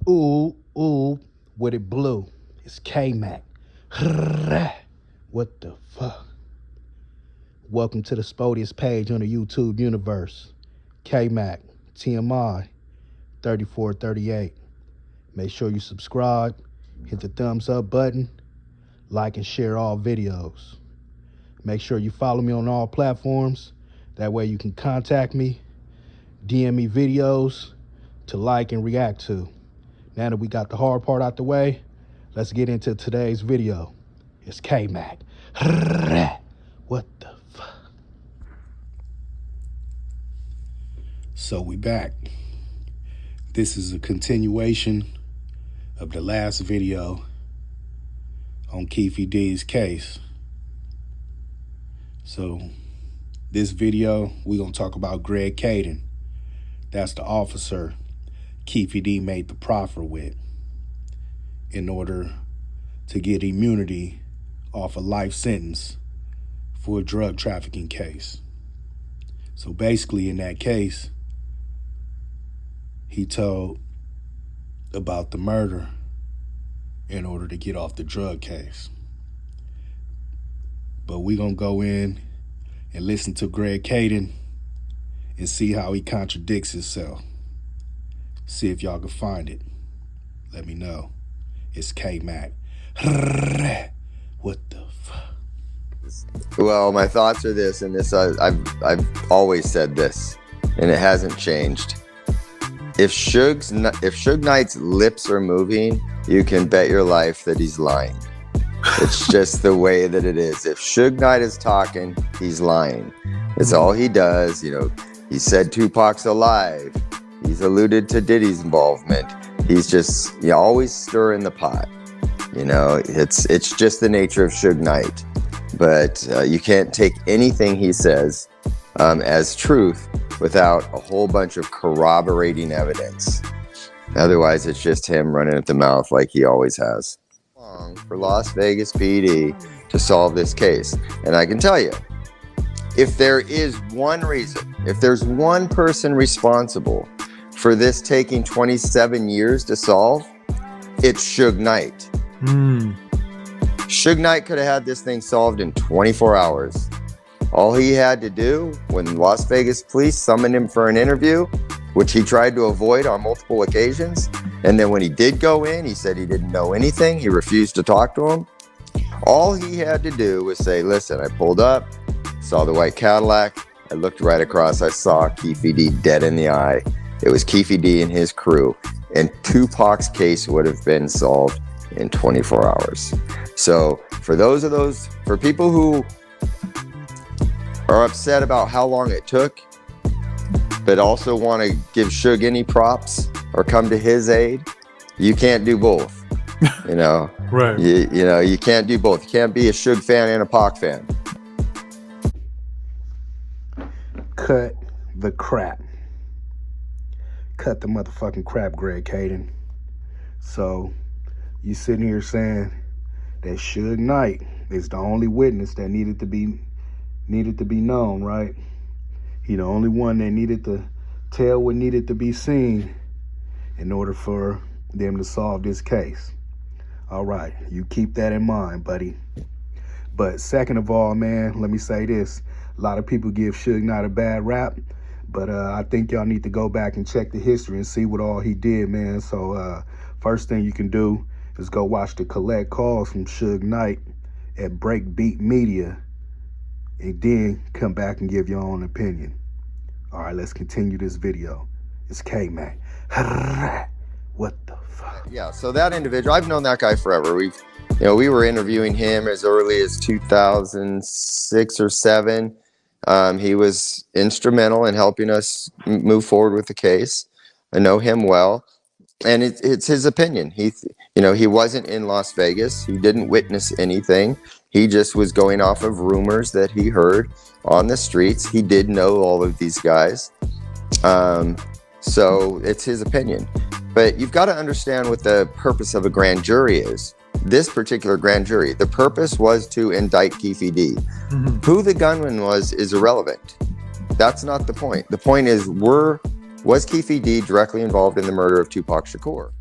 Ooh, ooh, what it blew. It's K-Mac. What the fuck? Welcome to the Spodius page on the YouTube universe. K-Mac, TMI, 3438. Make sure you subscribe, hit the thumbs up button, like and share all videos. Make sure you follow me on all platforms. That way you can contact me, DM me videos to like and react to. Now that we got the hard part out the way, let's get into today's video. It's K-Mac. What the fuck? So we back. This is a continuation of the last video on Keefe D's case. So this video, we're gonna talk about Greg Caden. That's the officer Keefe D made the proffer with in order to get immunity off a life sentence for a drug trafficking case. So basically in that case, he told about the murder in order to get off the drug case. But we're gonna go in and listen to Greg Caden and see how he contradicts himself. See if y'all can find it. Let me know. It's K-Mac. What the fuck? Well, my thoughts are this, and this I've always said this, and it hasn't changed. If Suge Knight's lips are moving, you can bet your life that he's lying. It's just the way that it is. If Suge Knight is talking, he's lying. It's all he does. You know, he said Tupac's alive. He's alluded to Diddy's involvement. He's just always stirring the pot. You know, it's just the nature of Suge Knight. But you can't take anything he says as truth without a whole bunch of corroborating evidence. Otherwise, it's just him running at the mouth like he always has. For Las Vegas PD to solve this case. And I can tell you, if there is one reason, if there's one person responsible for this taking 27 years to solve, it's Suge Knight. Suge Knight could have had this thing solved in 24 hours. All he had to do when Las Vegas police summoned him for an interview, which he tried to avoid on multiple occasions, and then when he did go in, he said he didn't know anything. He refused to talk to him. All he had to do was say, listen, I pulled up, saw the white Cadillac, I looked right across, I saw Keefe D dead in the eye. It was Keefe D and his crew, and Tupac's case would have been solved in 24 hours. So for people who are upset about how long it took, but also want to give Suge any props or come to his aid, you can't do both. You know, Right. You know, you can't do both. You can't be a Suge fan and a Pac fan. Cut the crap. Cut the motherfucking crap, Greg Caden. So you sitting here saying that Suge Knight is the only witness that needed to be known, right? He the only one that needed to tell what needed to be seen in order for them to solve this case. All right, you keep that in mind, buddy. But second of all, man, let me say this. A lot of people give Suge Knight a bad rap, but I think y'all need to go back and check the history and see what all he did, man. So first thing you can do is go watch the collect calls from Suge Knight at Breakbeat Media, and then come back and give your own opinion. All right, let's continue this video. It's K-Mac. What the fuck? Yeah, so that individual, I've known that guy forever. We were interviewing him as early as 2006 or 7. He was instrumental in helping us move forward with the case. I know him well, and it's his opinion. He wasn't in Las Vegas. He didn't witness anything. He just was going off of rumors that he heard on the streets. He did know all of these guys. So it's his opinion. But you've got to understand what the purpose of a grand jury is. This particular grand jury, the purpose was to indict Keefe D. Mm-hmm. Who the gunman was is irrelevant. That's not the point. The point is, was Keefe D directly involved in the murder of Tupac Shakur?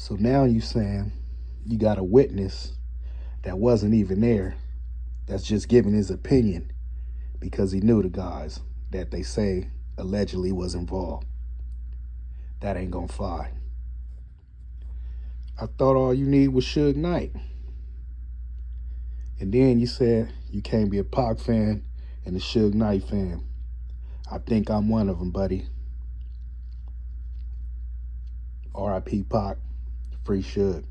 So now you saying you got a witness that wasn't even there, that's just giving his opinion because he knew the guys that they say allegedly was involved. That ain't gonna fly. I thought all you need was Suge Knight. And then you said you can't be a Pac fan and a Suge Knight fan. I think I'm one of them, buddy. R.I.P. Pac. Free Suge.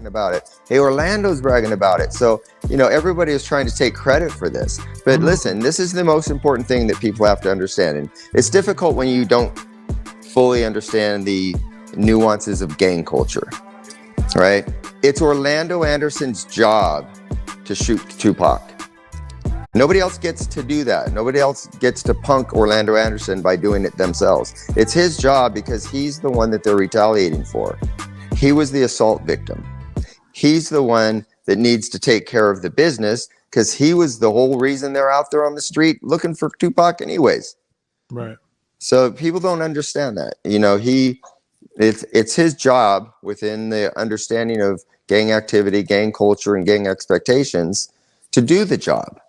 About it. Hey, Orlando's bragging about it. So, everybody is trying to take credit for this. But listen, this is the most important thing that people have to understand. And it's difficult when you don't fully understand the nuances of gang culture, right? It's Orlando Anderson's job to shoot Tupac. Nobody else gets to do that. Nobody else gets to punk Orlando Anderson by doing it themselves. It's his job because he's the one that they're retaliating for. He was the assault victim. He's the one that needs to take care of the business because he was the whole reason they're out there on the street looking for Tupac anyways. Right. So people don't understand that. It's his job within the understanding of gang activity, gang culture, and gang expectations to do the job.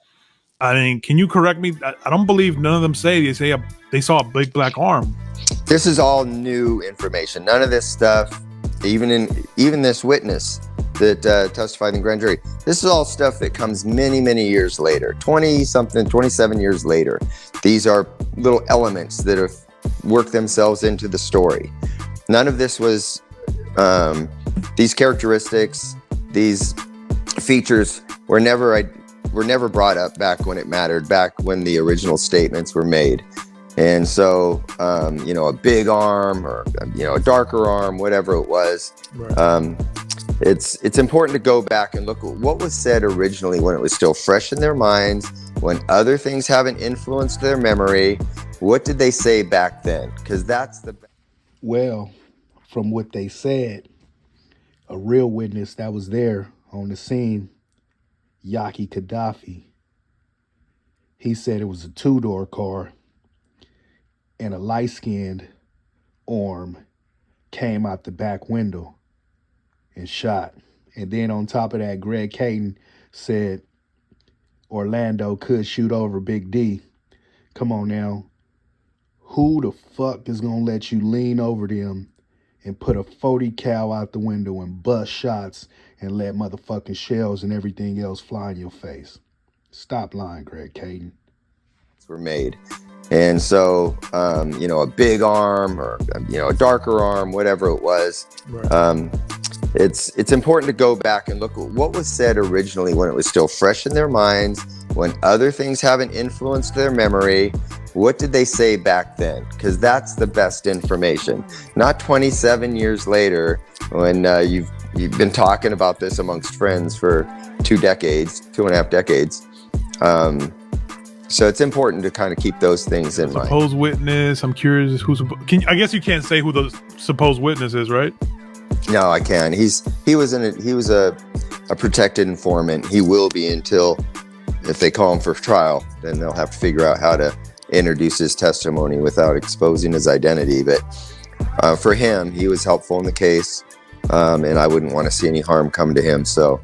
I mean, can you correct me? I don't believe none of them say they saw a big black arm. This is all new information. None of this stuff, even this witness that testified in the grand jury, this is all stuff that comes many, many years later, 27 years later. These are little elements that have worked themselves into the story. None of this was, these characteristics, these features were never brought up back when it mattered, back when the original statements were made. And so, a big arm or, a darker arm, whatever it was, Right. It's important to go back and look at what was said originally when it was still fresh in their minds, when other things haven't influenced their memory. What did they say back then? Because that's the... Well, from what they said, a real witness that was there on the scene, Yaki Gaddafi, he said it was a two-door car and a light-skinned arm came out the back window and shot. And then on top of that, Greg Caden said Orlando could shoot over Big D. Come on now. Who the fuck is gonna let you lean over them and put a 40 cal out the window and bust shots and let motherfucking shells and everything else fly in your face? Stop lying, Greg Caden. Were made. And so, a big arm or, a darker arm, whatever it was, Right. it's important to go back and look at what was said originally when it was still fresh in their minds, when other things haven't influenced their memory. What did they say back then? Because that's the best information. Not 27 years later when you've been talking about this amongst friends for 2.5 decades. So it's important to kind of keep those things in mind. Supposed witness. I'm curious I guess you can't say who the supposed witness is, right? No, I can. He was a protected informant. He will be until, if they call him for trial, then they'll have to figure out how to introduce his testimony without exposing his identity. But for him, he was helpful in the case, and I wouldn't want to see any harm come to him. So,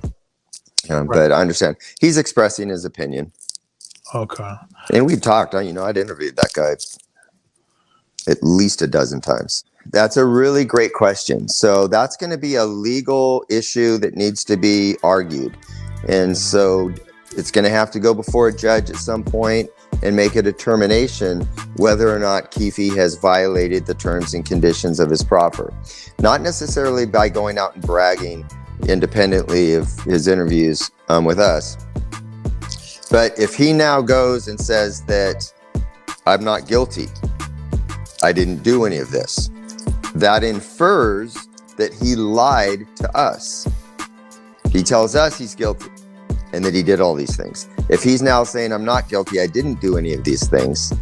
but I understand he's expressing his opinion. Okay. And we talked. I'd interviewed that guy at least a dozen times. That's a really great question. So that's going to be a legal issue that needs to be argued. And so it's going to have to go before a judge at some point and make a determination whether or not Keefe has violated the terms and conditions of his proffer. Not necessarily by going out and bragging independently of his interviews with us. But if he now goes and says that I'm not guilty, I didn't do any of this, that infers that he lied to us. He tells us he's guilty and that he did all these things. If he's now saying I'm not guilty, I didn't do any of these things,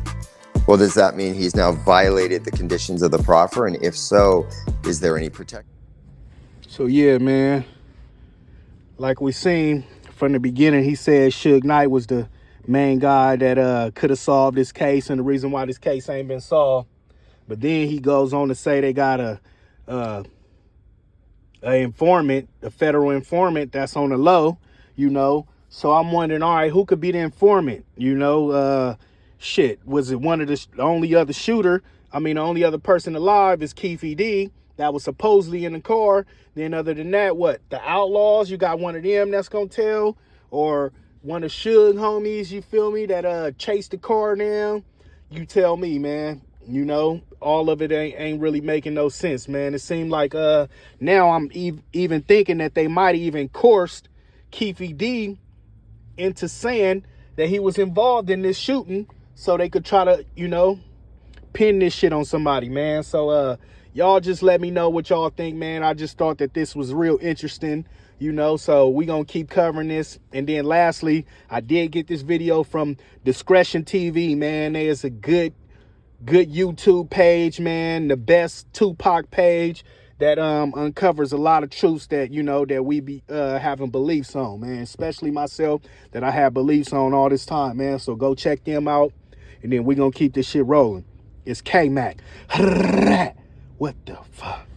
well, does that mean he's now violated the conditions of the proffer? And if so, is there any protection? So yeah, man, like we seen from the beginning, he said Suge Knight was the main guy that could have solved this case and the reason why this case ain't been solved. But then he goes on to say they got a informant, a federal informant that's on the low, you know. So I'm wondering, all right, who could be the informant? You know, shit, was it one of the only other shooter? I mean, the only other person alive is Keefe D that was supposedly in the car. Then other than that, what? The Outlaws, you got one of them that's gonna tell, or one of Suge homies, you feel me, that chased the car down. You tell me, man. You know, all of it ain't really making no sense, man. It seemed like now I'm even thinking that they might even coursed Keefe D into saying that he was involved in this shooting so they could try to, you know, pin this shit on somebody, man. So y'all just let me know what y'all think, man. I just thought that this was real interesting, you know, so we gonna keep covering this. And then lastly, I did get this video from Discretion TV, man. There's a good YouTube page, man, the best Tupac page that uncovers a lot of truths that, you know, that we be having beliefs on, man, especially myself, that I have beliefs on all this time, man. So go check them out, and then we gonna keep this shit rolling. It's K-Mac. What the fuck?